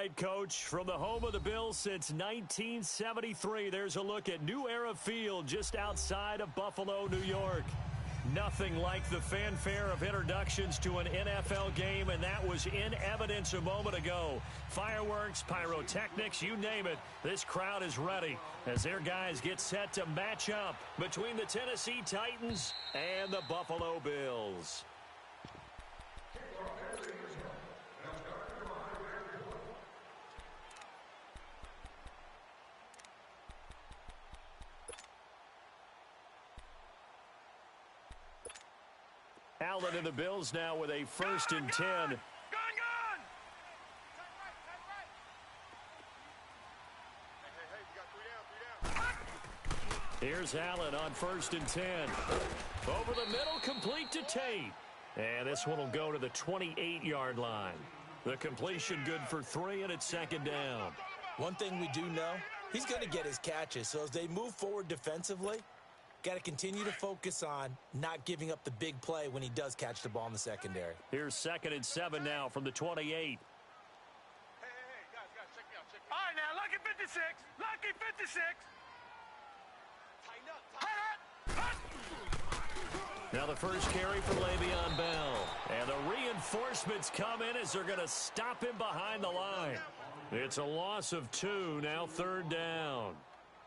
right, Coach. From the home of the Bills since 1973, there's a look at New Era Field just outside of Buffalo, New York. Nothing like the fanfare of introductions to an NFL game, and that was in evidence a moment ago. Fireworks, pyrotechnics, you name it. This crowd is ready as their guys get set to match up between the Tennessee Titans and the Buffalo Bills. Allen and the Bills now with a 1st and 10. Here's Allen on 1st and 10. Over the middle, complete to Tate. And this one will go to the 28-yard line. The completion good for 3, and it's 2nd down. One thing we do know, he's going to get his catches. So as they move forward defensively, got to continue to focus on not giving up the big play when he does catch the ball in the secondary. Here's 2nd and 7 now from the 28. Hey, guys, check me out. All right, now, lucky 56. Lucky 56. Tighten up. Now the first carry for Le'Veon Bell. And the reinforcements come in as they're going to stop him behind the line. It's a loss of 2, now 3rd down.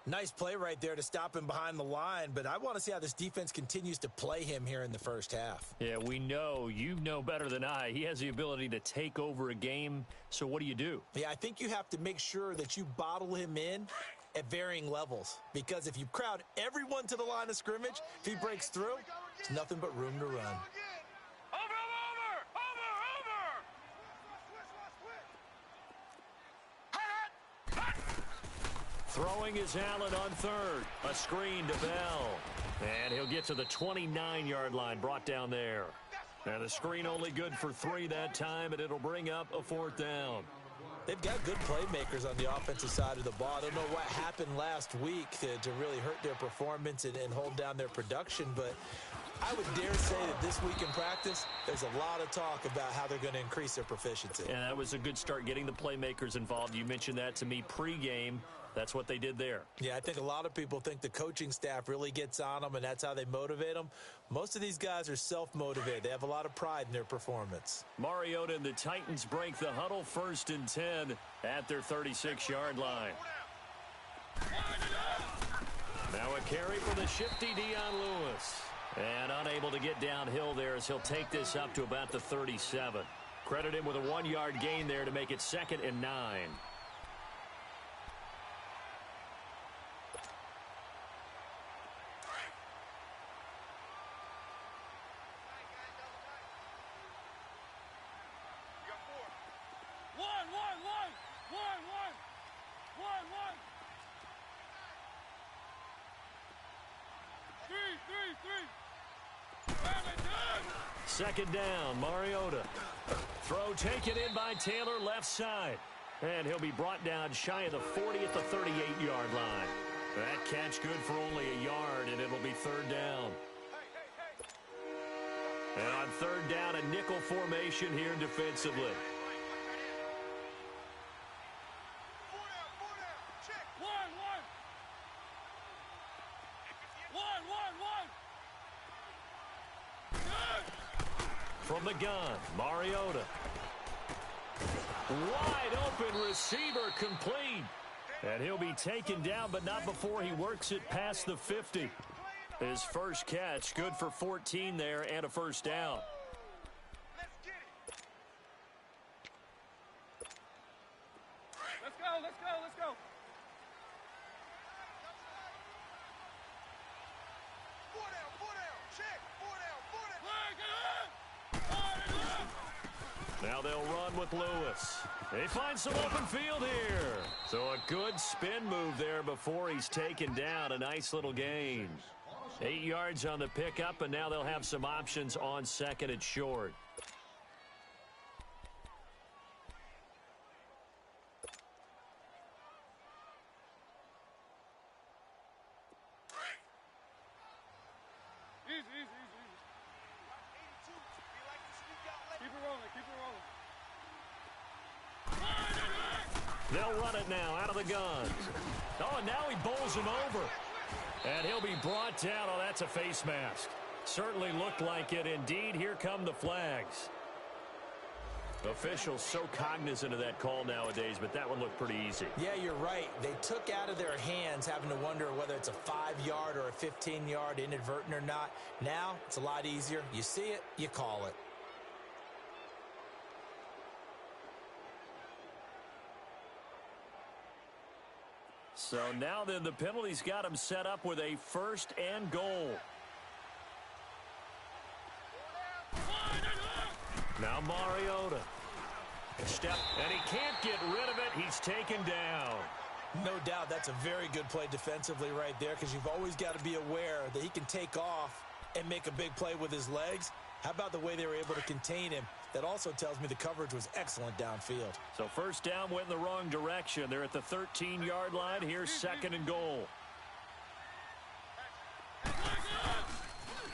Nice play right there to stop him behind the line, but I want to see how this defense continues to play him here in the first half. Yeah, we know. You know better than I. He has the ability to take over a game, so what do? Yeah, I think you have to make sure that you bottle him in at varying levels, because if you crowd everyone to the line of scrimmage, if he breaks through, it's nothing but room to run. Throwing is Allen on 3rd. A screen to Bell. And he'll get to the 29-yard line, brought down there. And the screen only good for 3 that time, and it'll bring up a 4th down. They've got good playmakers on the offensive side of the ball. I don't know what happened last week to really hurt their performance and hold down their production, but I would dare say that this week in practice, there's a lot of talk about how they're going to increase their proficiency. And that was a good start, getting the playmakers involved. You mentioned that to me pregame. That's what they did there. Yeah, I think a lot of people think the coaching staff really gets on them, and that's how they motivate them. Most of these guys are self-motivated. They have a lot of pride in their performance. Mariota and the Titans break the huddle, 1st and 10 at their 36-yard line. Now a carry for the shifty Dion Lewis. And unable to get downhill there as he'll take this up to about the 37. Credit him with a 1-yard gain there to make it 2nd and 9. Second down, Mariota. Throw taken in by Taylor, left side. And he'll be brought down shy of the 40 at the 38-yard line. That catch good for only a yard, and it'll be 3rd down. And on 3rd down, a nickel formation here defensively. From the gun, Mariota. Wide open receiver, complete. And he'll be taken down, but not before he works it past the 50. His first catch, good for 14 there and a 1st down. Let's go. 4 down, check, 4 down. Now they'll run with Lewis. They find some open field here. So a good spin move there before he's taken down. A nice little gain. 8 yards on the pickup, and now they'll have some options on 2nd and short. Easy. Keep it rolling. They'll run it now out of the gun. Oh, and now he bowls him over. And he'll be brought down. Oh, that's a face mask. Certainly looked like it. Indeed, here come the flags. Officials so cognizant of that call nowadays, but that one looked pretty easy. Yeah, you're right. They took out of their hands having to wonder whether it's a 5-yard or a 15-yard inadvertent or not. Now, it's a lot easier. You see it, you call it. So now then the penalty's got him set up with a 1st and goal. Now Mariota. Step, and he can't get rid of it. He's taken down. No doubt that's a very good play defensively right there, because you've always got to be aware that he can take off and make a big play with his legs. How about the way they were able to contain him? That also tells me the coverage was excellent downfield. So 1st down went in the wrong direction. They're at the 13-yard line. Here's 2nd and goal.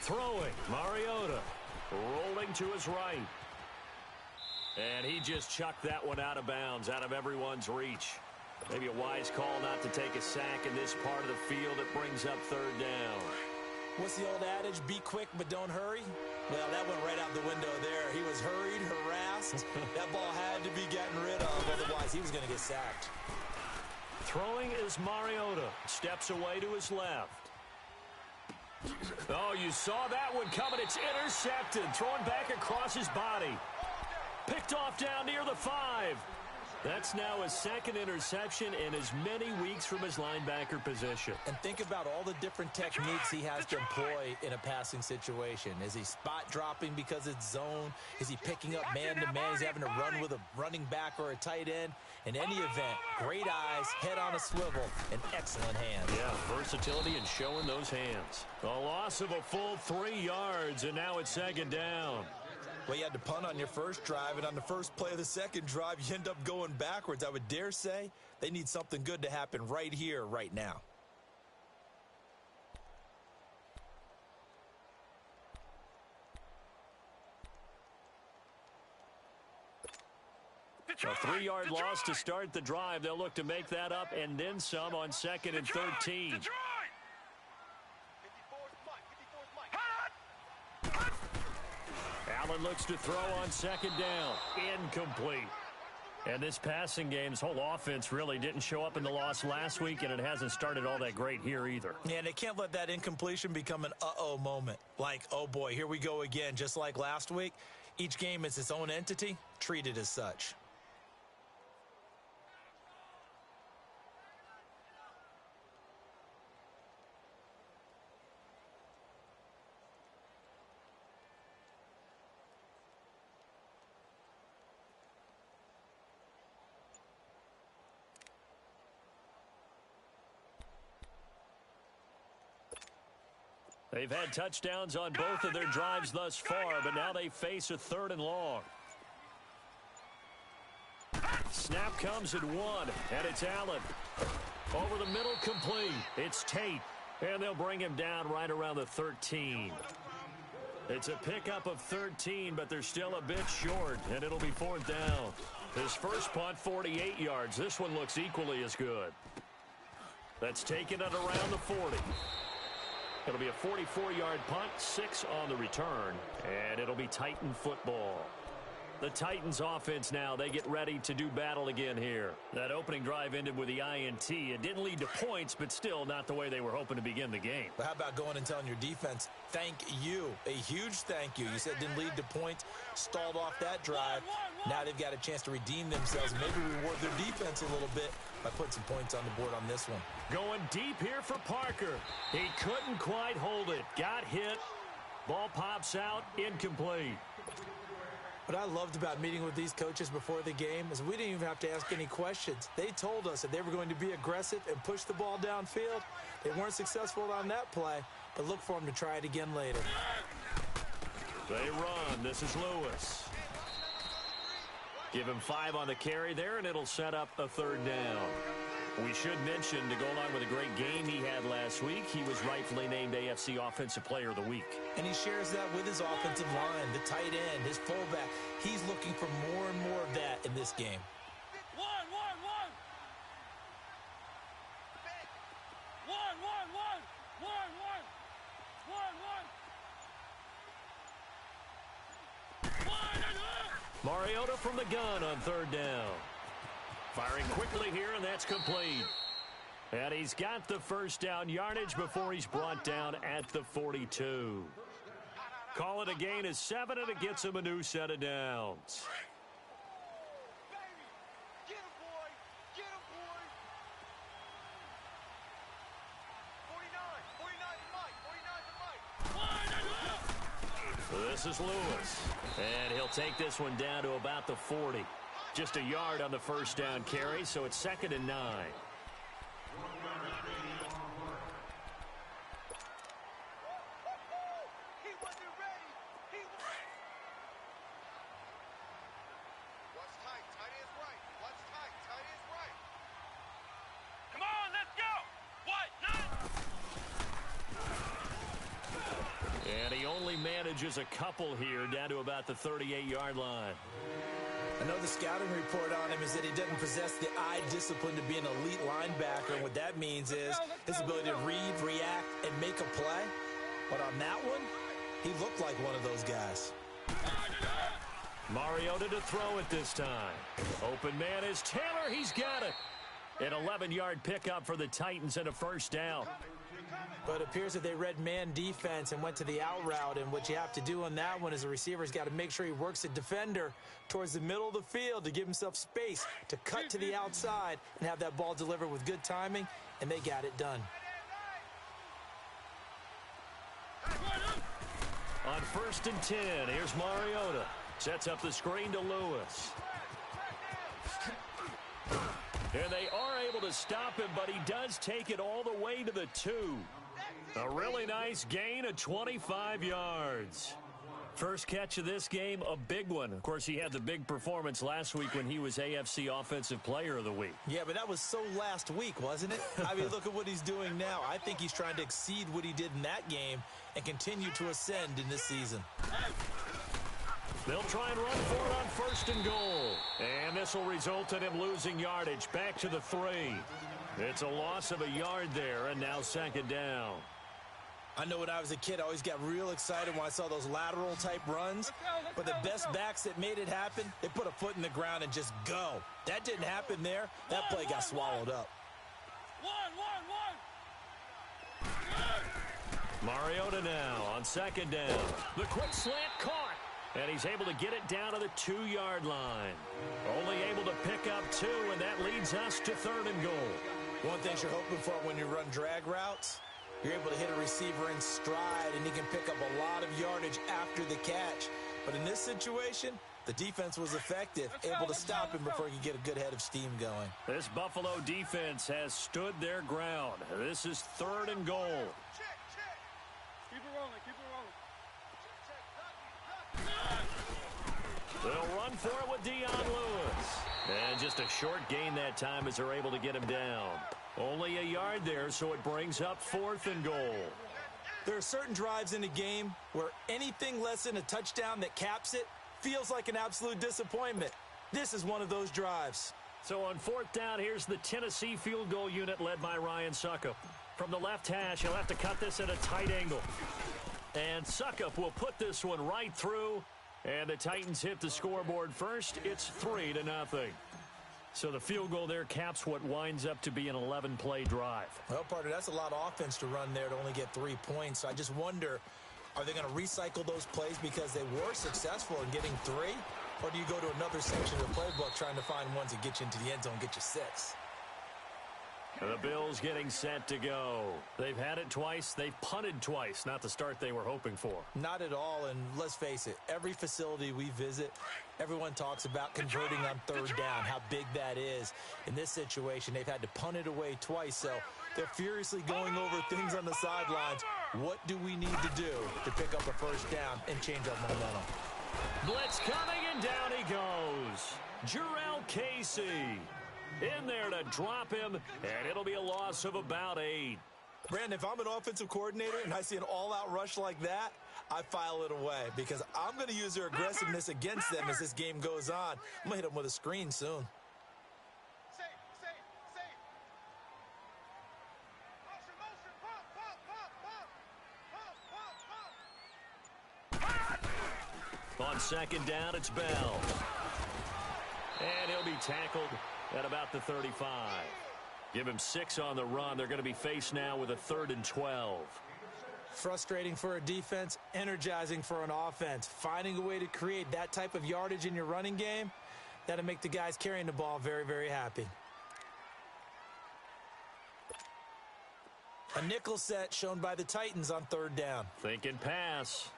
Throwing, Mariota. Rolling to his right. And he just chucked that one out of bounds, out of everyone's reach. Maybe a wise call not to take a sack in this part of the field. It brings up 3rd down. What's the old adage? Be quick, but don't hurry? Well, that went right out the window there. He was hurried, harassed. That ball had to be gotten rid of, otherwise he was going to get sacked. Throwing is Mariota. Steps away to his left. Oh, you saw that one coming. It's intercepted. Thrown back across his body. Picked off down near the 5. That's now his 2nd interception in as many weeks from his linebacker position. And think about all the different techniques he has to employ in a passing situation. Is he spot dropping because it's zone? Is he picking up man-to-man? Is he having to run with a running back or a tight end? In any event, great eyes, head on a swivel, and excellent hands. Yeah, versatility and showing those hands. A loss of a full 3 yards, and now it's 2nd down. Well, you had to punt on your first drive, and on the first play of the second drive, you end up going backwards. I would dare say they need something good to happen right here, right now. A 3-yard loss to start the drive. They'll look to make that up and then some on 2nd and 13. Allen looks to throw on 2nd down. Incomplete. And this passing game's whole offense really didn't show up in the loss last week, and it hasn't started all that great here either. Yeah, they can't let that incompletion become an uh-oh moment. Like, oh boy, here we go again, just like last week. Each game is its own entity, treated as such. They've had touchdowns on both of their drives thus far, but now they face a 3rd and long. Snap comes at 1, and it's Allen. Over the middle, complete. It's Tate, and they'll bring him down right around the 13. It's a pickup of 13, but they're still a bit short, and it'll be 4th down. His first punt, 48 yards. This one looks equally as good. That's taken at around the 40. It'll be a 44-yard punt, 6 on the return, and it'll be Titan football. The Titans offense now, they get ready to do battle again here. That opening drive ended with the INT. It didn't lead to points, but still not the way they were hoping to begin the game. But how about going and telling your defense, thank you, a huge thank you. You said it didn't lead to points, stalled off that drive. Now they've got a chance to redeem themselves, maybe reward their defense a little bit by putting some points on the board on this one. Going deep here for Parker. He couldn't quite hold it. Got hit. Ball pops out, incomplete. What I loved about meeting with these coaches before the game is we didn't even have to ask any questions. They told us that they were going to be aggressive and push the ball downfield. They weren't successful on that play, but look for them to try it again later. They run. This is Lewis. Give him 5 on the carry there, and it'll set up a 3rd down. We should mention, to go along with a great game he had last week, he was rightfully named AFC Offensive Player of the Week. And he shares that with his offensive line, the tight end, his fullback. He's looking for more and more of that in this game. Mariota from the gun on third down. Firing quickly here, and that's complete. And he's got the first down yardage before he's brought down at the 42. Call it a gain of 7, and it gets him a new set of downs. This is Lewis, and he'll take this one down to about the 40. Just a yard on the first down carry, so it's 2nd and 9. Manages a couple here down to about the 38-yard line. I know the scouting report on him is that he doesn't possess the eye discipline to be an elite linebacker. And what that means is his ability to read, react, and make a play. But on that one, he looked like one of those guys. Mariota to throw it this time. Open man is Taylor. He's got it. An 11-yard pickup for the Titans and a first down. But it appears that they read man defense and went to the out route. And what you have to do on that one is the receiver's got to make sure he works the defender towards the middle of the field to give himself space to cut to the outside and have that ball delivered with good timing, and they got it done. On 1st and 10, here's Mariota. Sets up the screen to Lewis. And they are able to stop him, but he does take it all the way to the 2. A really nice gain of 25 yards. First catch of this game, a big one. Of course, he had the big performance last week when he was AFC Offensive Player of the Week. Yeah, but that was so last week, wasn't it? I mean, look at what he's doing now. I think he's trying to exceed what he did in that game and continue to ascend in this season. They'll try and run for it on 1st and goal. And this will result in him losing yardage back to the 3. It's a loss of a yard there, and now 2nd down. I know when I was a kid, I always got real excited when I saw those lateral-type runs. But the best backs that made it happen, they put a foot in the ground and just go. That didn't happen there. That play got swallowed up. Mariota now on 2nd down. The quick slant caught. And he's able to get it down to the 2-yard line. Only able to pick up 2, and that leads us to 3rd and goal. One thing you're hoping for when you run drag routes, you're able to hit a receiver in stride, and he can pick up a lot of yardage after the catch. But in this situation, the defense was effective, able to stop him before he could get a good head of steam going. This Buffalo defense has stood their ground. This is 3rd and goal. Keep it rolling, keep it rolling. They'll run for it with Dion Lewis. And just a short gain that time as they're able to get him down. Only a yard there, so it brings up 4th and goal. There are certain drives in a game where anything less than a touchdown that caps it feels like an absolute disappointment. This is one of those drives. So on 4th down, here's the Tennessee field goal unit led by Ryan Suckup. From the left hash, he'll have to cut this at a tight angle. And Suckup will put this one right through. And the Titans hit the scoreboard first. It's 3-0. So the field goal there caps what winds up to be an 11-play drive. Well, partner, that's a lot of offense to run there to only get 3 points. So I just wonder, are they going to recycle those plays because they were successful in getting 3? Or do you go to another section of the playbook trying to find ones that get you into the end zone and get you 6? The Bills getting set to go. They've had it twice. They've punted twice. Not the start they were hoping for. Not at all, and let's face it, every facility we visit, everyone talks about converting on 3rd down, how big that is. In this situation, they've had to punt it away twice, so they're furiously going over things on the sidelines. What do we need to do to pick up a 1st down and change our momentum? Blitz coming, and down he goes. Jarrell Casey in there to drop him, and it'll be a loss of about 8. Brandon, if I'm an offensive coordinator and I see an all-out rush like that, I file it away because I'm going to use their aggressiveness against them as this game goes on. I'm going to hit them with a screen soon. On second down, it's Bell. And he'll be tackled at about the 35. Give him 6 on the run. They're going to be faced now with a 3rd and 12. Frustrating for a defense, energizing for an offense. Finding a way to create that type of yardage in your running game, that'll make the guys carrying the ball very, very happy. A nickel set shown by the Titans on 3rd down. Thinking pass.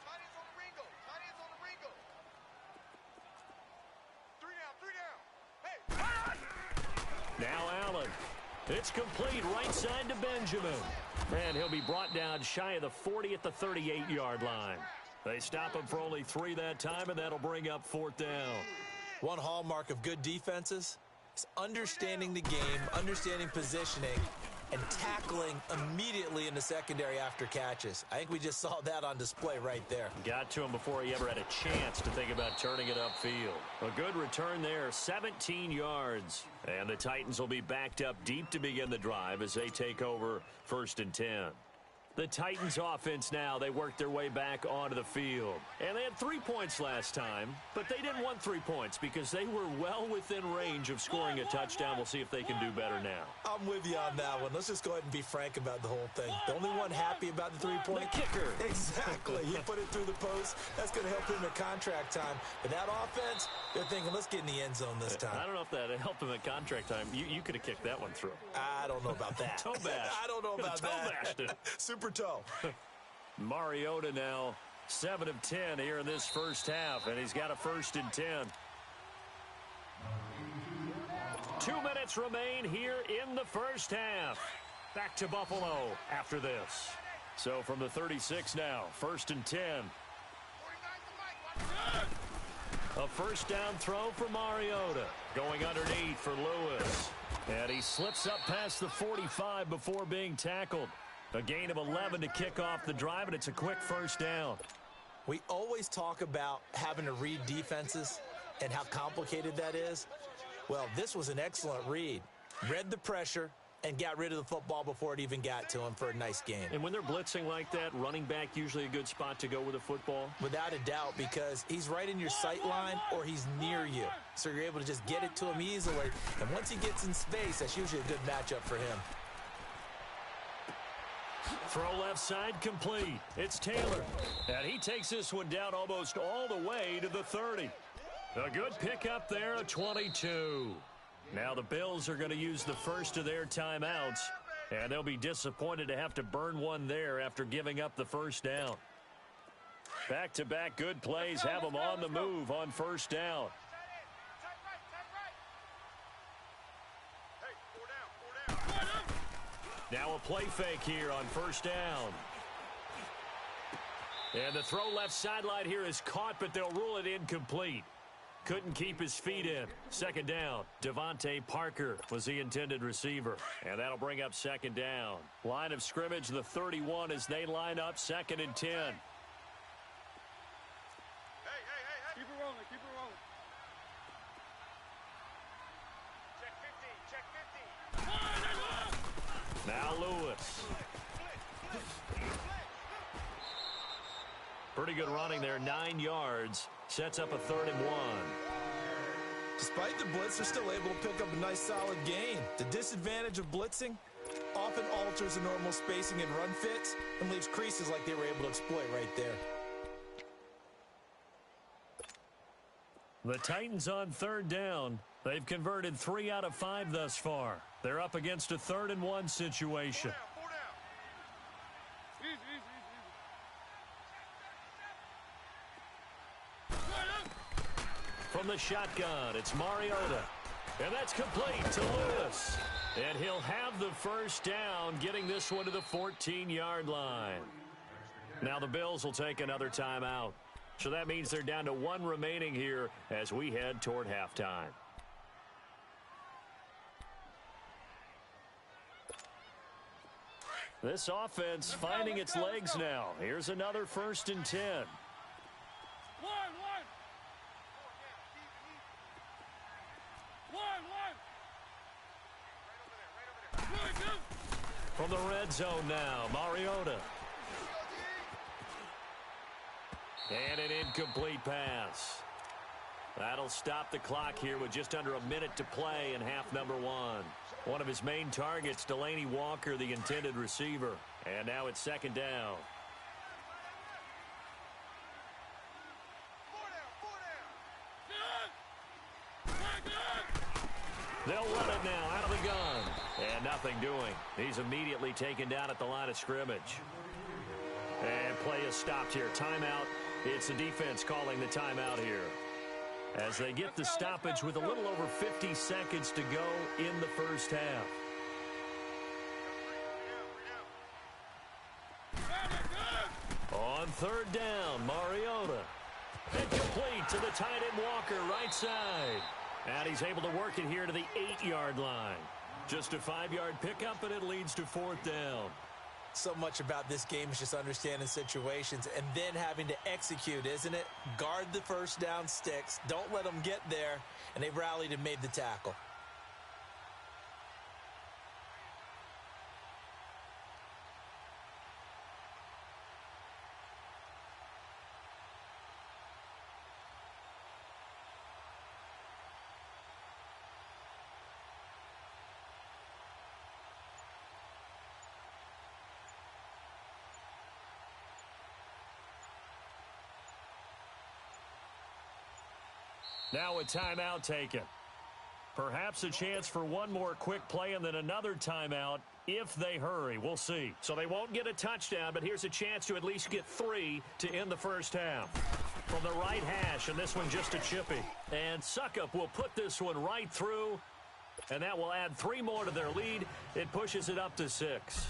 Now Allen. It's complete right side to Benjamin. And he'll be brought down shy of the 40 at the 38-yard line. They stop him for only 3 that time, and that'll bring up 4th down. One hallmark of good defenses is understanding the game, understanding positioning, and tackling immediately in the secondary after catches. I think we just saw that on display right there. Got to him before he ever had a chance to think about turning it upfield. A good return there, 17 yards. And the Titans will be backed up deep to begin the drive as they take over 1st and 10. The Titans offense now, they work their way back onto the field. And they had 3 points last time, but they didn't want 3 points because they were well within range of scoring a touchdown. We'll see if they can do better now. I'm with you on that one. Let's just go ahead and be frank about the whole thing. The only one happy about the 3-point kicker. Exactly. He put it through the post. That's going to help him at contract time. But that offense, they're thinking, let's get in the end zone this time. I don't know if that helped him at contract time. You could have kicked that one through. I don't know about that. Toe bash. I don't know about that. Toe bashed it. Super toe. Mariota now 7 of 10 here in this first half, and he's got a 1st and 10. 2 minutes remain here in the first half. Back to Buffalo after this. So from the 36 now, 1st and 10. A 1st down throw for Mariota. Going underneath for Lewis. And he slips up past the 45 before being tackled. A gain of 11 to kick off the drive, and it's a quick 1st down. We always talk about having to read defenses and how complicated that is. Well, this was an excellent read. Read the pressure and got rid of the football before it even got to him for a nice game. And when they're blitzing like that, running back usually a good spot to go with the football? Without a doubt, because he's right in your sight line or he's near you. So you're able to just get it to him easily. And once he gets in space, that's usually a good matchup for him. Throw left side complete. It's Taylor. And he takes this one down almost all the way to the 30. A good pickup there, a 22. Now the Bills are going to use the first of their timeouts. And they'll be disappointed to have to burn one there after giving up the 1st down. Back-to-back good plays have them on the move on 1st down. Now a play fake here on 1st down. And the throw left sideline here is caught, but they'll rule it incomplete. Couldn't keep his feet in. 2nd down. Devontae Parker was the intended receiver. And that'll bring up 2nd down. Line of scrimmage, the 31 as they line up 2nd and 10. Hey. Keep it rolling, keep it rolling. Check 50, check 50. Now Lewis. Pretty good running there, 9 yards. Sets up a 3rd and 1. Despite the blitz, they're still able to pick up a nice solid gain. The disadvantage of blitzing often alters the normal spacing and run fits and leaves creases like they were able to exploit right there. The Titans on 3rd down. They've converted 3 out of 5 thus far. They're up against a 3rd and 1 situation. From the shotgun, it's Mariota. And that's complete to Lewis. And he'll have the 1st down, getting this one to the 14-yard line. Now the Bills will take another timeout. So that means they're down to 1 remaining here as we head toward halftime. This offense finding its legs now. Here's another 1st and 10. From the red zone now, Mariota. And an incomplete pass. That'll stop the clock here with just under a minute to play in half number one. One of his main targets, Delaney Walker, the intended receiver. And now it's second down. They'll run it now out of the gun. And nothing doing. He's immediately taken down at the line of scrimmage. And play is stopped here. Timeout. It's the defense calling the timeout here, as they get the stoppage with a little over 50 seconds to go in the first half. On third down, Mariota. Incomplete to the tight end Walker, right side. And he's able to work it here to the 8-yard line. Just a 5-yard pickup, and it leads to fourth down. So much about this game is just understanding situations and then having to execute, isn't it? Guard the first down sticks. Don't let them get there. And they rallied and made the tackle. Now a timeout taken. Perhaps a chance for one more quick play and then another timeout if they hurry. We'll see. So they won't get a touchdown, but here's a chance to at least get 3 to end the first half. From the right hash, and this one just a chippy. And Suckup will put this one right through, and that will add 3 more to their lead. It pushes it up to 6.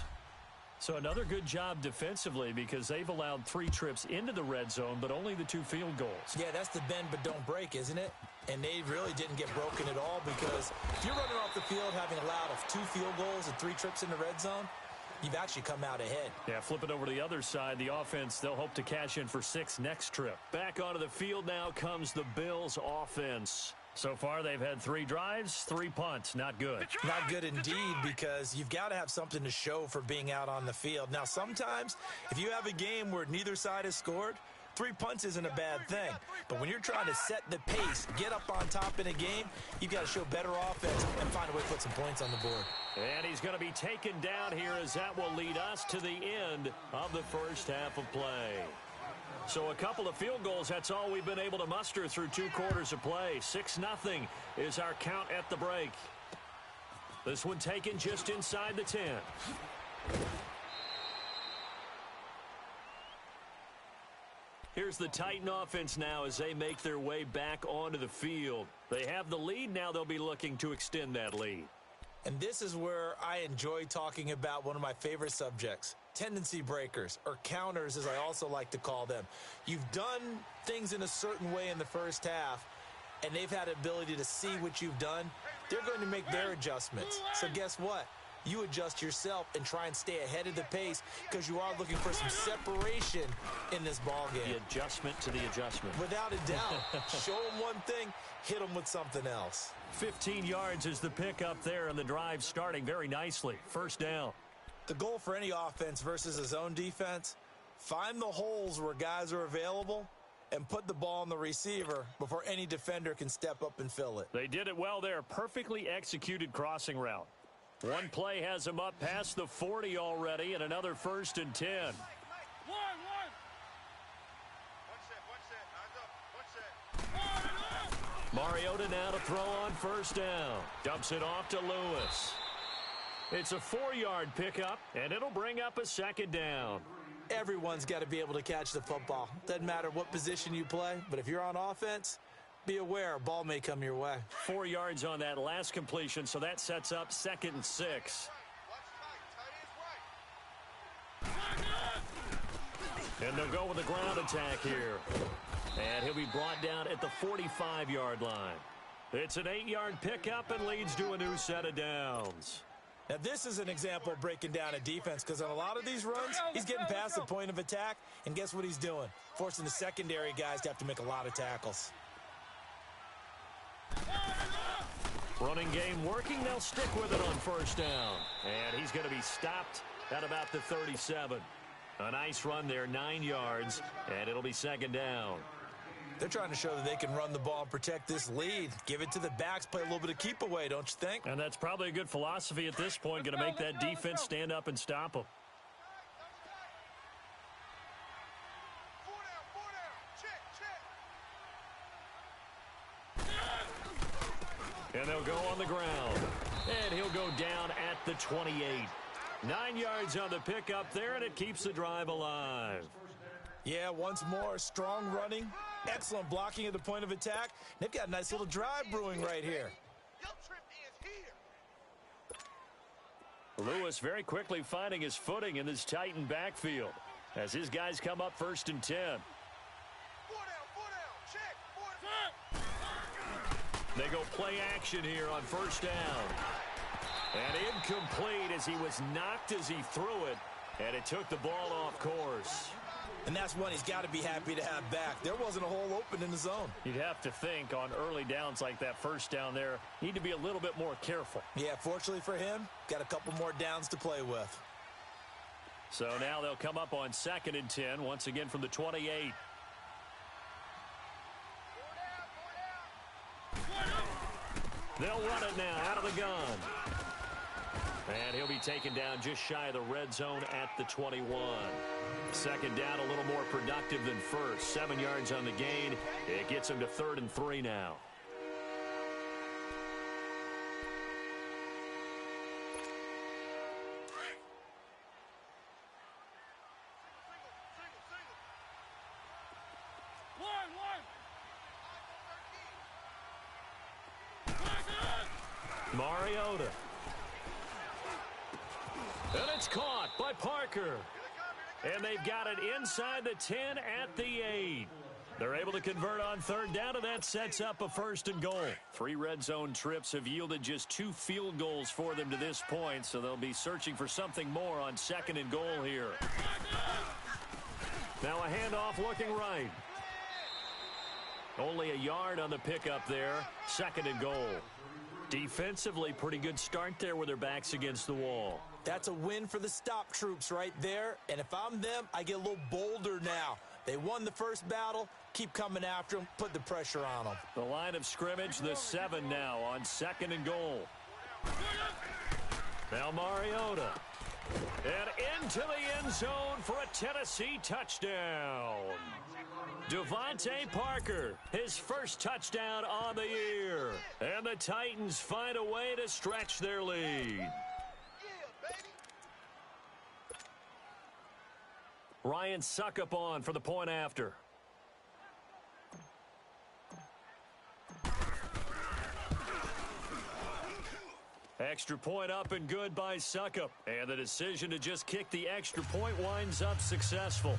So another good job defensively, because they've allowed 3 trips into the red zone, but only the 2 field goals. Yeah, that's the bend but don't break, isn't it? And they really didn't get broken at all, because if you're running off the field having allowed 2 field goals and 3 trips in the red zone, you've actually come out ahead. Yeah, flip it over to the other side. The offense, they'll hope to cash in for 6 next trip. Back onto the field now comes the Bills offense. So far, they've had 3 drives, 3 punts. Not good. Not good indeed, because you've got to have something to show for being out on the field. Now, sometimes, if you have a game where neither side has scored, 3 punts isn't a bad thing. But when you're trying to set the pace, get up on top in a game, you've got to show better offense and find a way to put some points on the board. And he's going to be taken down here, as that will lead us to the end of the first half of play. So a couple of field goals, that's all we've been able to muster through 2 quarters of play. 6-0 is our count at the break. This one taken just inside the 10. Here's the Titan offense now as they make their way back onto the field. They have the lead. Now they'll be looking to extend that lead. And this is where I enjoy talking about one of my favorite subjects, tendency breakers, or counters as I also like to call them. You've done things in a certain way in the first half, and they've had the ability to see what you've done. They're going to make their adjustments. So guess what? You adjust yourself and try and stay ahead of the pace, because you are looking for some separation in this ball game. The adjustment to the adjustment. Without a doubt. Show them one thing, hit them with something else. 15 yards is the pickup there, and the drive starting very nicely. First down. The goal for any offense versus a zone defense, find the holes where guys are available and put the ball on the receiver before any defender can step up and fill it. They did it well there. Perfectly executed crossing route. One play has him up past the 40 already, and another 1st and 10. One set. Mariota now to throw on first down. Dumps it off to Lewis. It's a 4-yard pickup, and it'll bring up a second down. Everyone's got to be able to catch the football. Doesn't matter what position you play, but if you're on offense, be aware a ball may come your way. 4 yards on that last completion, so that sets up 2nd and 6. And they'll go with the ground attack here. And he'll be brought down at the 45-yard line. It's an 8-yard pickup and leads to a new set of downs. Now, this is an example of breaking down a defense, because on a lot of these runs, he's getting past the point of attack, and guess what he's doing? Forcing the secondary guys to have to make a lot of tackles. Running game working. They'll stick with it on first down. And he's going to be stopped at about the 37. A nice run there, 9 yards, and it'll be second down. They're trying to show that they can run the ball and protect this lead. Give it to the backs, play a little bit of keep away, don't you think? And that's probably a good philosophy at this point, going to make that defense stand up and stop them. And they'll go on the ground. And he'll go down at the 28. 9 yards on the pickup there, and it keeps the drive alive. Yeah, once more, strong running, excellent blocking at the point of attack. They've got a nice little drive brewing right here. Lewis very quickly finding his footing in this Titan backfield as his guys come up 1st and 10. They go play action here on 1st down. And incomplete as he was knocked as he threw it, and it took the ball off course. And that's one he's got to be happy to have back. There wasn't a hole open in the zone. You'd have to think on early downs like that 1st down there, need to be a little bit more careful. Yeah, fortunately for him, got a couple more downs to play with. So now they'll come up on 2nd and 10, once again from the 28. They'll run it now out of the gun. And he'll be taken down just shy of the red zone at the 21. 2nd down, a little more productive than 1st. 7 yards on the gain. It gets him to 3rd and 3 now. Mariota. And it's caught by Parker. And they've got it inside the 10 at the 8. They're able to convert on 3rd down, and that sets up a 1st and goal. 3 red zone trips have yielded just 2 field goals for them to this point, so they'll be searching for something more on 2nd and goal here. Now a handoff looking right. Only a yard on the pickup there. 2nd and goal. Defensively, pretty good start there with their backs against the wall. That's a win for the stop troops right there. And if I'm them, I get a little bolder now. They won the first battle. Keep coming after them. Put the pressure on them. The line of scrimmage, the 7 now on 2nd and goal. Now Mariota. And into the end zone for a Tennessee touchdown. Devontae Parker, his first touchdown on the year. And the Titans find a way to stretch their lead. Ryan Suckup on for the point after. Extra point up and good by Suckup. And the decision to just kick the extra point winds up successful.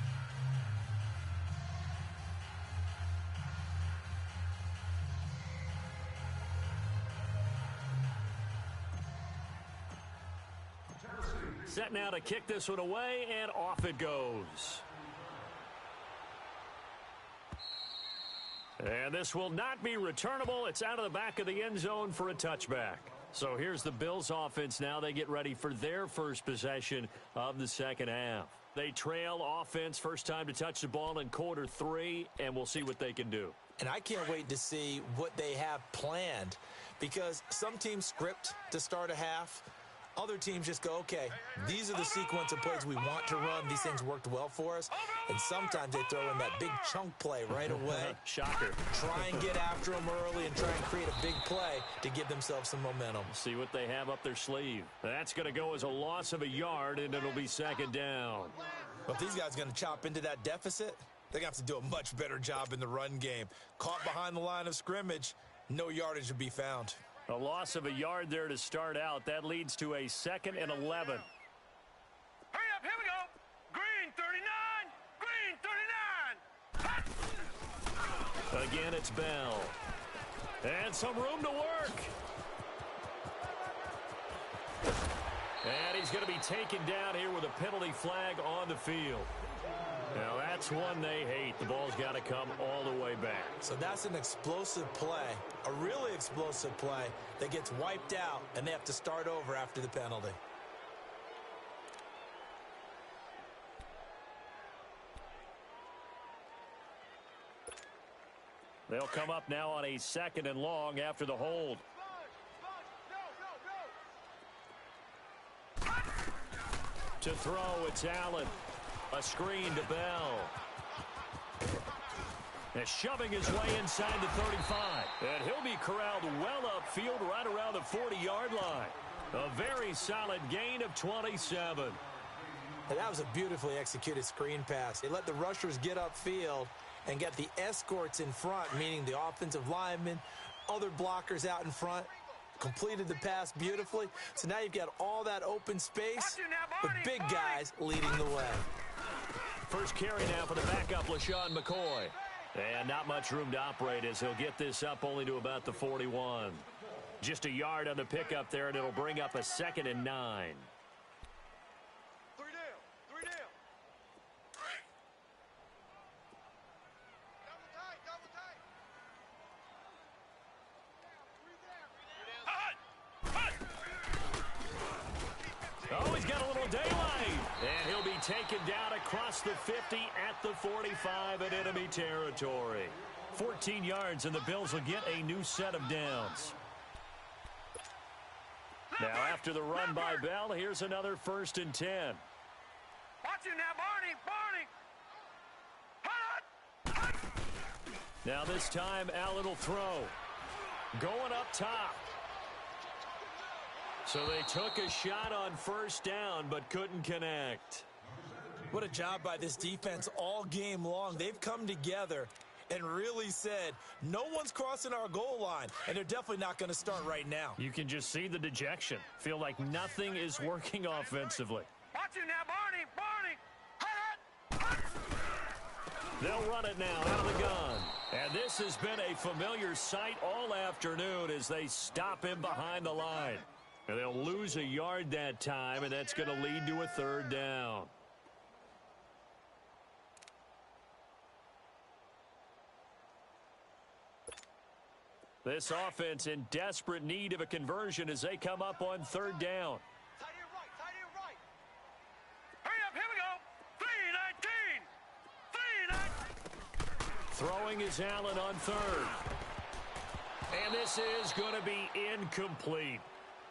Set now to kick this one away, and off it goes. And this will not be returnable. It's out of the back of the end zone for a touchback. So here's the Bills offense now. They get ready for their first possession of the 2nd half. They trail offense, first time to touch the ball in quarter 3, and we'll see what they can do. And I can't wait to see what they have planned, because some teams script to start a half. Other teams just go, okay, these are the sequence of plays we want to run. These things worked well for us. And sometimes they throw in that big chunk play right away. Shocker. Try and get after them early and try and create a big play to give themselves some momentum. See what they have up their sleeve. That's going to go as a loss of a yard, and it'll be 2nd down. But if these guys are going to chop into that deficit, they're going to have to do a much better job in the run game. Caught behind the line of scrimmage, no yardage to be found. A loss of a yard there to start out. That leads to a 2nd and 11. Hurry up, here we go. Green 39. Green 39. Again, it's Bell. And some room to work. And he's going to be taken down here with a penalty flag on the field. Now, that's one they hate. The ball's got to come all the way back. So that's an explosive play, a really explosive play that gets wiped out, and they have to start over after the penalty. They'll come up now on a 2nd and long after the hold. To throw, it's Allen. A screen to Bell. And shoving his way inside the 35. And he'll be corralled well upfield right around the 40-yard line. A very solid gain of 27. And that was a beautifully executed screen pass. It let the rushers get upfield and get the escorts in front, meaning the offensive linemen, other blockers out in front. Completed the pass beautifully. So now you've got all that open space with big guys leading the way. First carry now for the backup, LaShawn McCoy. And not much room to operate as he'll get this up only to about the 41. Just a yard on the pickup there, and it'll bring up a 2nd and 9. Three down. Double tight. Oh, he's got a little daylight. And he'll be taken down across the 50 at the 45 in enemy territory. 14 yards, and the Bills will get a new set of downs. Now, after the run by Bell, here's another 1st and 10. Watch him now, Barney. Now this time, Allen will throw. Going up top. So they took a shot on 1st down, but couldn't connect. What a job by this defense all game long. They've come together and really said, no one's crossing our goal line, and they're definitely not going to start right now. You can just see the dejection. Feel like nothing is working offensively. Watch him now, Barney. They'll run it now out of the gun. And this has been a familiar sight all afternoon as they stop him behind the line. And they'll lose a yard that time, and that's going to lead to a 3rd down. This offense in desperate need of a conversion as they come up on 3rd down. Tight end right. Hurry up, here we go. 3-19. Throwing is Allen on 3rd. And this is going to be incomplete.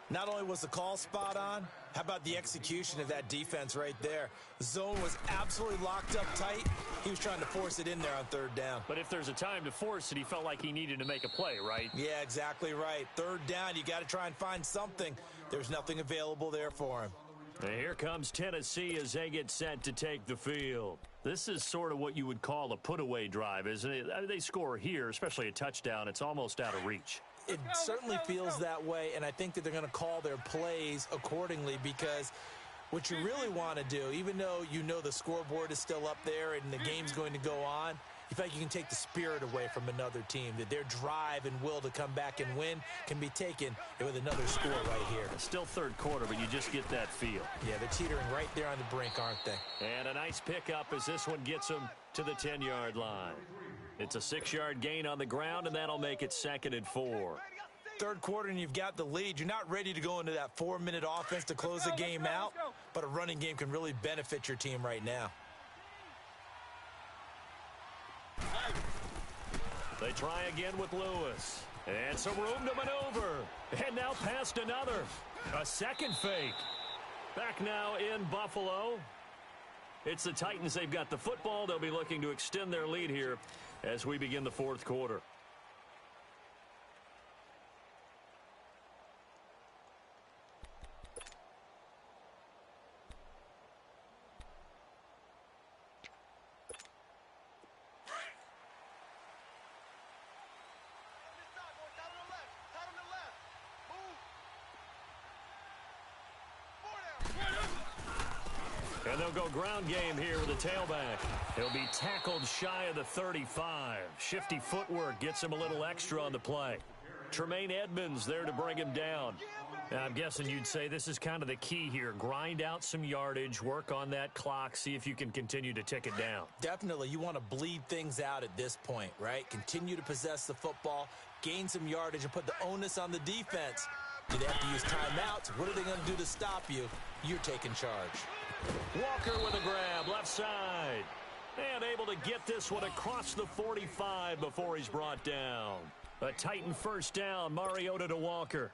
Not only was the call spot on, how about the execution of that defense right there? The zone was absolutely locked up tight. He was trying to force it in there on 3rd down. But if there's a time to force it, he felt like he needed to make a play, right? Yeah, exactly right. 3rd down, you got to try and find something. There's nothing available there for him. And here comes Tennessee as they get set to take the field. This is sort of what you would call a put-away drive, isn't it? I mean, they score here, especially a touchdown. It's almost out of reach. It certainly feels that way, and I think that they're going to call their plays accordingly because what you really want to do, even though you know the scoreboard is still up there and the game's going to go on, you feel like you can take the spirit away from another team, that their drive and will to come back and win can be taken with another score right here. It's still 3rd quarter, but you just get that feel. Yeah, they're teetering right there on the brink, aren't they? And a nice pickup as this one gets them to the 10-yard line. It's a 6-yard gain on the ground, and that'll make it 2nd and 4. 3rd quarter, and you've got the lead. You're not ready to go into that 4-minute offense to close the game out, but a running game can really benefit your team right now. They try again with Lewis. And some room to maneuver. And now past another. A 2nd fake. Back now in Buffalo. It's the Titans. They've got the football. They'll be looking to extend their lead here as we begin the 4th quarter. And they'll go ground game here with a tailback. He'll be tackled shy of the 35. Shifty footwork gets him a little extra on the play. Tremaine Edmonds there to bring him down. Now, I'm guessing you'd say this is kind of the key here. Grind out some yardage, work on that clock, see if you can continue to tick it down. Definitely. You want to bleed things out at this point, right? Continue to possess the football, gain some yardage, and put the onus on the defense. Do they have to use timeouts? What are they going to do to stop you? You're taking charge. Walker with a grab, left side. And able to get this one across the 45 before he's brought down. A Titan first down, Mariota to Walker.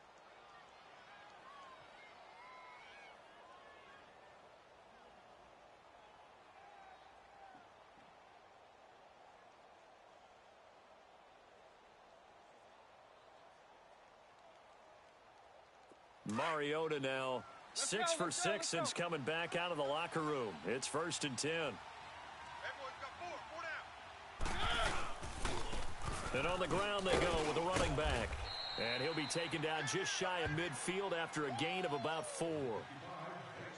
Mariota now 6 for 6 since coming back out of the locker room. It's 1st and 10. And on the ground they go with a running back. And he'll be taken down just shy of midfield after a gain of about 4.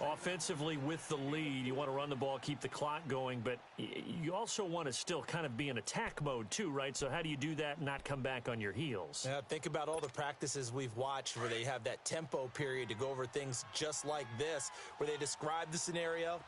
Offensively with the lead, you want to run the ball, keep the clock going, but you also want to still kind of be in attack mode too, right? So how do you do that and not come back on your heels? Yeah, think about all the practices we've watched where they have that tempo period to go over things just like this, where they describe the scenario,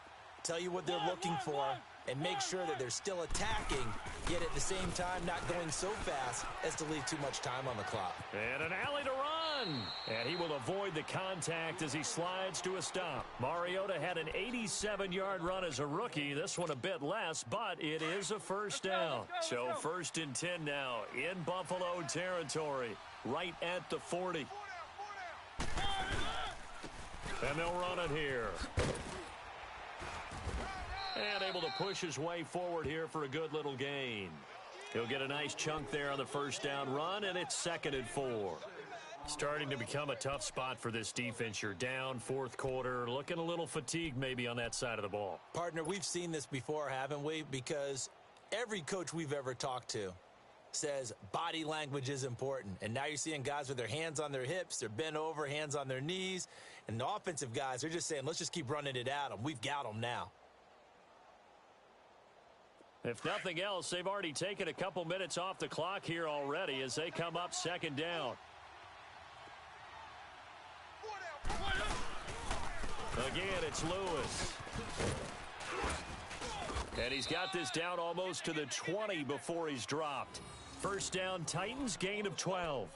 tell you what they're looking for, and make sure that they're still attacking, yet at the same time not going so fast as to leave too much time on the clock. And an alley to run. And he will avoid the contact as he slides to a stop. Mariota had an 87-yard run as a rookie. This one a bit less, but it is a first down. So 1st and 10 now in Buffalo territory, right at the 40. And they'll run it here. And able to push his way forward here for a good little gain. He'll get a nice chunk there on the first down run, and it's 2nd and 4. Starting to become a tough spot for this defense. You're down 4th quarter, looking a little fatigued maybe on that side of the ball. Partner, we've seen this before, haven't we? Because every coach we've ever talked to says body language is important. And now you're seeing guys with their hands on their hips, they're bent over, hands on their knees. And the offensive guys, they're just saying, let's just keep running it at them. We've got them now. If nothing else, they've already taken a couple minutes off the clock here already as they come up 2nd down. Again, it's Lewis. And he's got this down almost to the 20 before he's dropped. First down, Titans, gain of 12.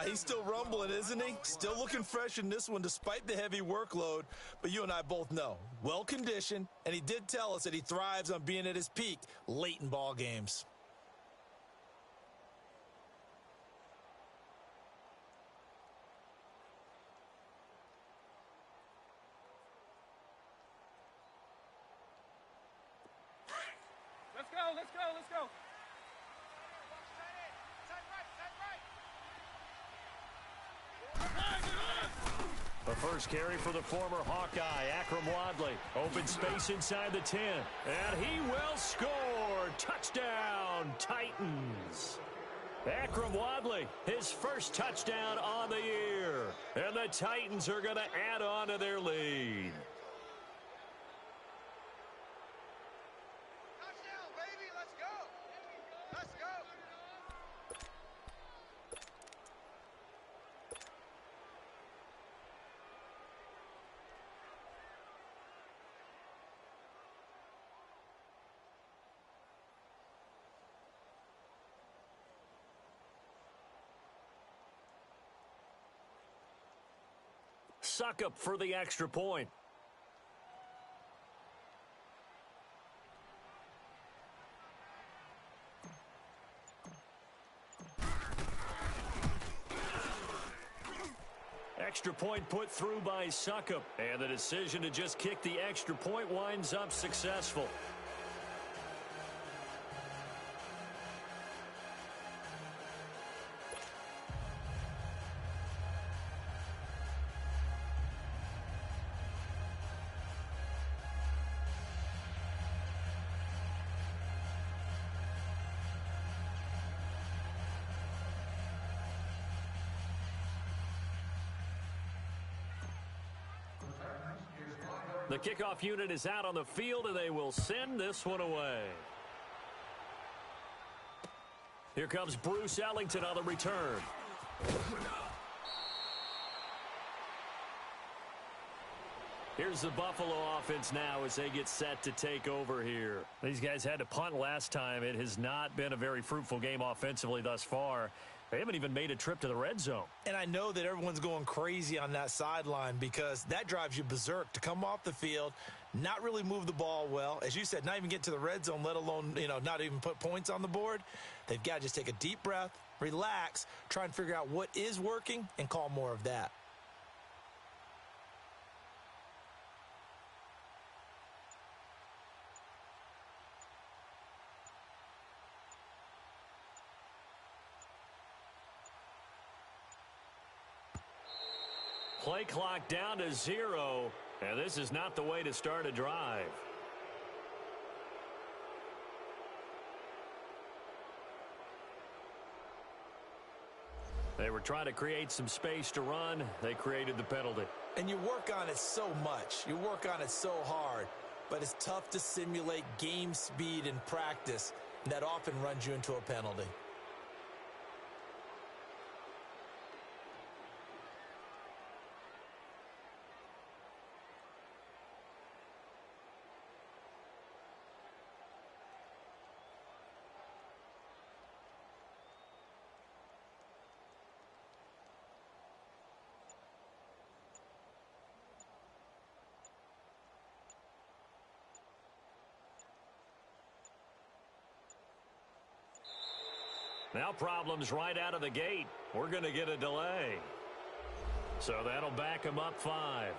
He's still rumbling, isn't he? Still looking fresh in this one despite the heavy workload. But you and I both know, well-conditioned, and he did tell us that he thrives on being at his peak late in ball games. Let's go, let's go, let's go. The first carry for the former Hawkeye, Akram Wadley. Open space inside the 10. And he will score. Touchdown, Titans. Akram Wadley, his first touchdown on the year. And the Titans are going to add on to their lead. Touchdown, baby, let's go. Let's go. Suckup for the extra point. Extra point put through by Suckup. And the decision to just kick the extra point winds up successful. The kickoff unit is out on the field, and they will send this one away. Here comes Bruce Ellington on the return. Here's the Buffalo offense now as they get set to take over here. These guys had to punt last time. It has not been a very fruitful game offensively thus far. They haven't even made a trip to the red zone. And I know that everyone's going crazy on that sideline because that drives you berserk to come off the field, not really move the ball well. As you said, not even get to the red zone, let alone, not even put points on the board. They've got to just take a deep breath, relax, try and figure out what is working, and call more of that. Play clock down to 0, and this is not the way to start a drive. They were trying to create some space to run. They created the penalty. And you work on it so much. You work on it so hard. But it's tough to simulate game speed in practice. And that often runs you into a penalty. Now problems right out of the gate. We're going to get a delay. So that'll back them up 5.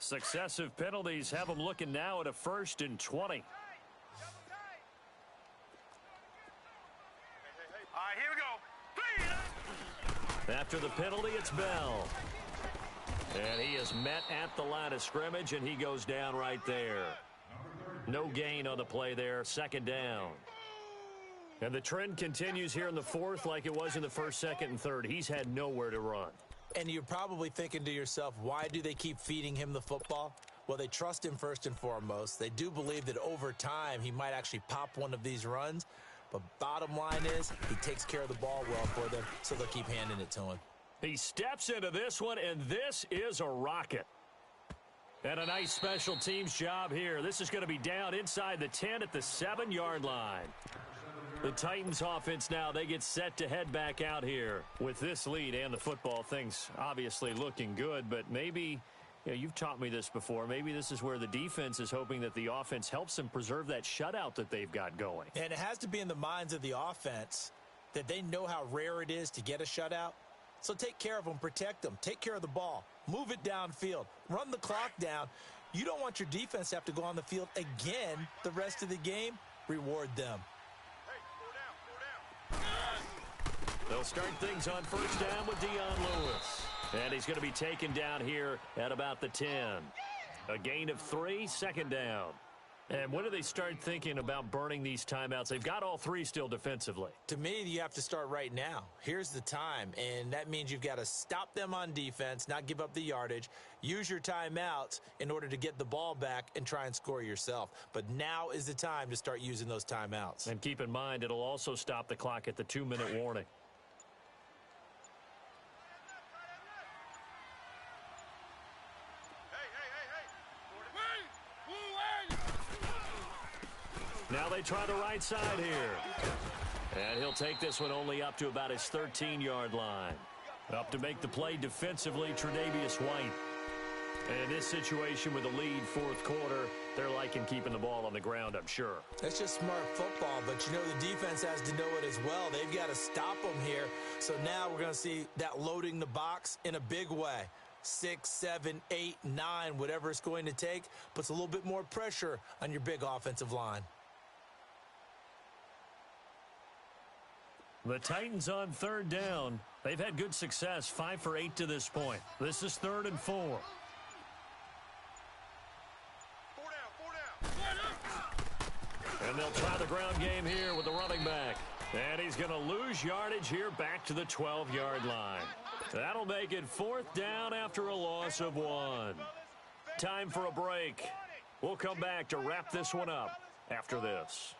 Successive penalties have them looking now at a 1st and 20. All right, here we go. After the penalty, it's Bell. And he is met at the line of scrimmage, and he goes down right there. No gain on the play there, 2nd down. And the trend continues here in the 4th like it was in the 1st, 2nd, and 3rd. He's had nowhere to run. And you're probably thinking to yourself, why do they keep feeding him the football? Well, they trust him first and foremost. They do believe that over time he might actually pop one of these runs. But bottom line is he takes care of the ball well for them, so they'll keep handing it to him. He steps into this one, and this is a rocket. And a nice special teams job here. This is going to be down inside the 10 at the 7-yard line. The Titans offense now, they get set to head back out here. With this lead and the football, things obviously looking good, but maybe, you've taught me this before, maybe this is where the defense is hoping that the offense helps them preserve that shutout that they've got going. And it has to be in the minds of the offense that they know how rare it is to get a shutout. So take care of them, protect them, take care of the ball, move it downfield, run the clock down. You don't want your defense to have to go on the field again the rest of the game. Reward them. They'll start things on 1st down with Dion Lewis. And he's going to be taken down here at about the 10. A gain of 3, 2nd down. And when do they start thinking about burning these timeouts? They've got all 3 still defensively. To me, you have to start right now. Here's the time, and that means you've got to stop them on defense, not give up the yardage, use your timeouts in order to get the ball back and try and score yourself. But now is the time to start using those timeouts. And keep in mind, it'll also stop the clock at the 2-minute warning. Now they try the right side here. And he'll take this one only up to about his 13-yard line. Up to make the play defensively, Tre'Davious White. And in this situation with a lead 4th quarter, they're liking keeping the ball on the ground, I'm sure. That's just smart football, but the defense has to know it as well. They've got to stop them here. So now we're going to see that loading the box in a big way. 6, 7, 8, 9, whatever it's going to take, puts a little bit more pressure on your big offensive line. The Titans on 3rd down. They've had good success, 5 for 8 to this point. This is 3rd and 4. And they'll try the ground game here with the running back. And he's going to lose yardage here back to the 12-yard line. That'll make it 4th down after a loss of 1. Time for a break. We'll come back to wrap this one up after this.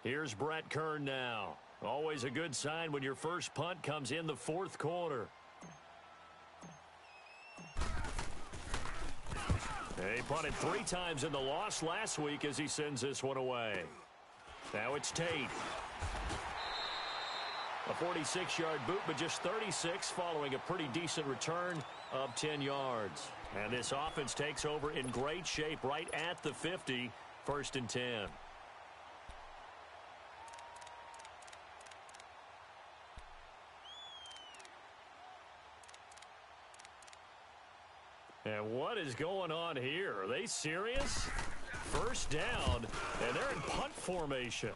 Here's Brett Kern now. Always a good sign when your first punt comes in the 4th quarter. He punted 3 times in the loss last week as he sends this one away. Now it's Tate. A 46-yard boot, but just 36 following a pretty decent return of 10 yards. And this offense takes over in great shape right at the 50, 1st and 10. And what is going on here? Are they serious? 1st down, and they're in punt formation.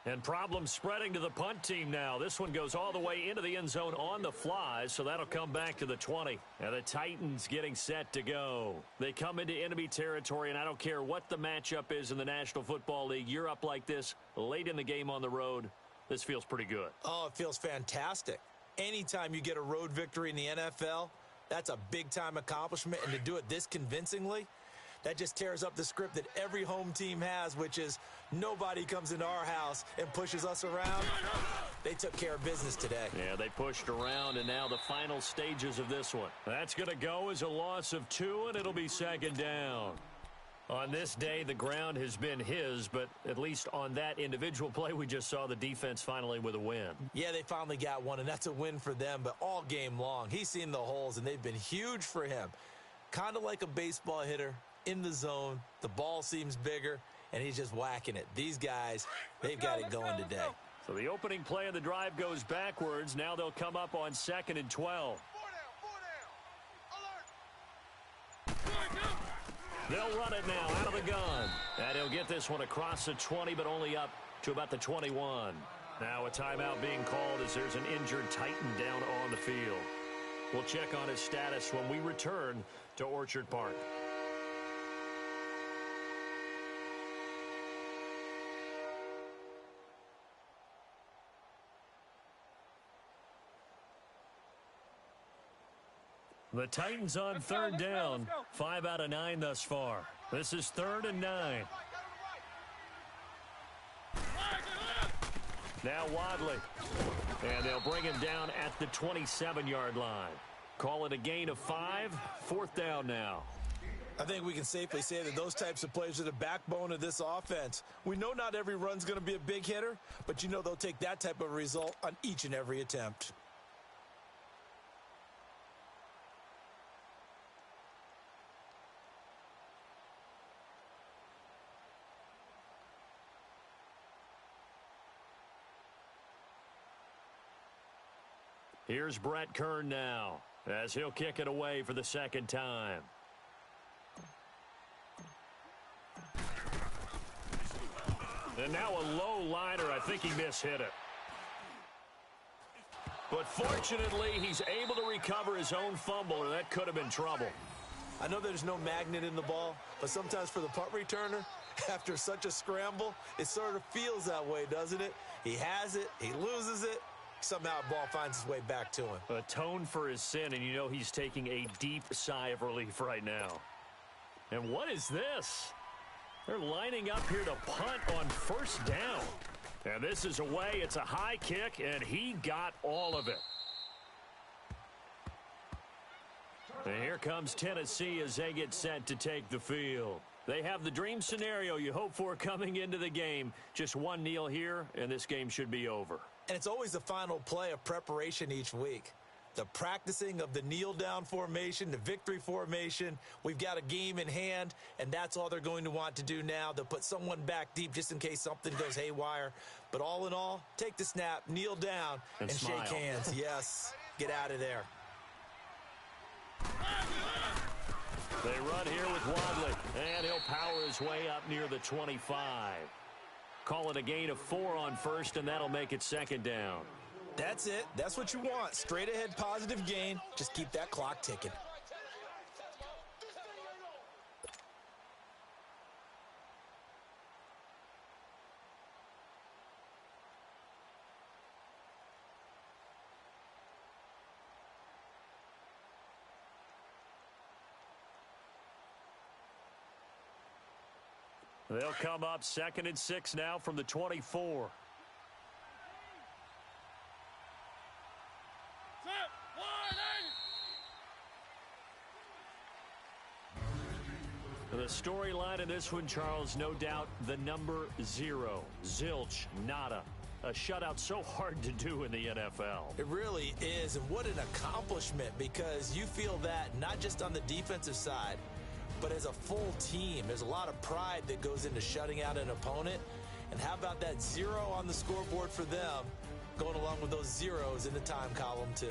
And problems spreading to the punt team now. This one goes all the way into the end zone on the fly, so that'll come back to the 20. And the Titans getting set to go. They come into enemy territory, and I don't care what the matchup is in the National Football League. You're up like this late in the game on the road. This feels pretty good. Oh, it feels fantastic. Anytime you get a road victory in the NFL, that's a big-time accomplishment, and to do it this convincingly, that just tears up the script that every home team has, which is nobody comes into our house and pushes us around. They took care of business today. Yeah, they pushed around, and now the final stages of this one. That's going to go as a loss of 2, and it'll be 2nd down. On this day, the ground has been his, but at least on that individual play, we just saw the defense finally with a win. Yeah, they finally got one, and that's a win for them, but all game long, he's seen the holes, and they've been huge for him. Kind of like a baseball hitter in the zone. The ball seems bigger, and he's just whacking it. These guys, they've got it going today. So the opening play of the drive goes backwards. Now they'll come up on 2nd and 12. They'll run it now out of the gun. And he'll get this one across the 20, but only up to about the 21. Now a timeout being called as there's an injured Titan down on the field. We'll check on his status when we return to Orchard Park. The Titans on 3rd down. 5 out of 9 thus far. This is 3rd and 9. Now Wadley. And they'll bring him down at the 27-yard line. Call it a gain of 5. 4th down now. I think we can safely say that those types of plays are the backbone of this offense. We know not every run's going to be a big hitter, but you know they'll take that type of result on each and every attempt. Here's Brett Kern now as he'll kick it away for the 2nd time. And now a low liner. I think he mishit it. But fortunately, he's able to recover his own fumble, or that could have been trouble. I know there's no magnet in the ball, but sometimes for the punt returner, after such a scramble, it sort of feels that way, doesn't it? He has it, he loses it. Somehow the ball finds its way back to him. Atone for his sin, and you know he's taking a deep sigh of relief right now. And what is this? They're lining up here to punt on 1st down. And this is away. It's a high kick, and he got all of it. And here comes Tennessee as they get set to take the field. They have the dream scenario you hope for coming into the game. Just one kneel here, and this game should be over. And it's always the final play of preparation each week. The practicing of the kneel-down formation, the victory formation. We've got a game in hand, and that's all they're going to want to do now. They'll put someone back deep just in case something goes haywire. But all in all, take the snap, kneel down, and shake hands. Yes, get out of there. They run here with Wadley, and he'll power his way up near the 25. Call it a gain of 4 on 1st, and that'll make it 2nd down. That's it. That's what you want. Straight ahead positive gain. Just keep that clock ticking. They'll come up 2nd and 6 now from the 24. The storyline in this one, Charles, no doubt the number 0. Zilch, nada. A shutout so hard to do in the NFL. It really is, and what an accomplishment, because you feel that not just on the defensive side, but as a full team. There's a lot of pride that goes into shutting out an opponent. And how about that 0 on the scoreboard for them, going along with those zeros in the time column too.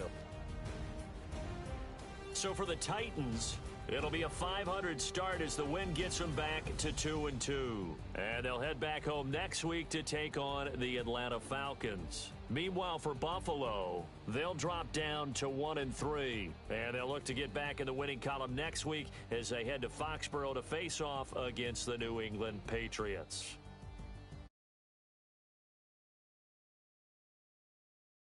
So for the Titans, it'll be a .500 start as the win gets them back to 2-2. And they'll head back home next week to take on the Atlanta Falcons. Meanwhile, for Buffalo, they'll drop down to 1-3. And they'll look to get back in the winning column next week as they head to Foxborough to face off against the New England Patriots.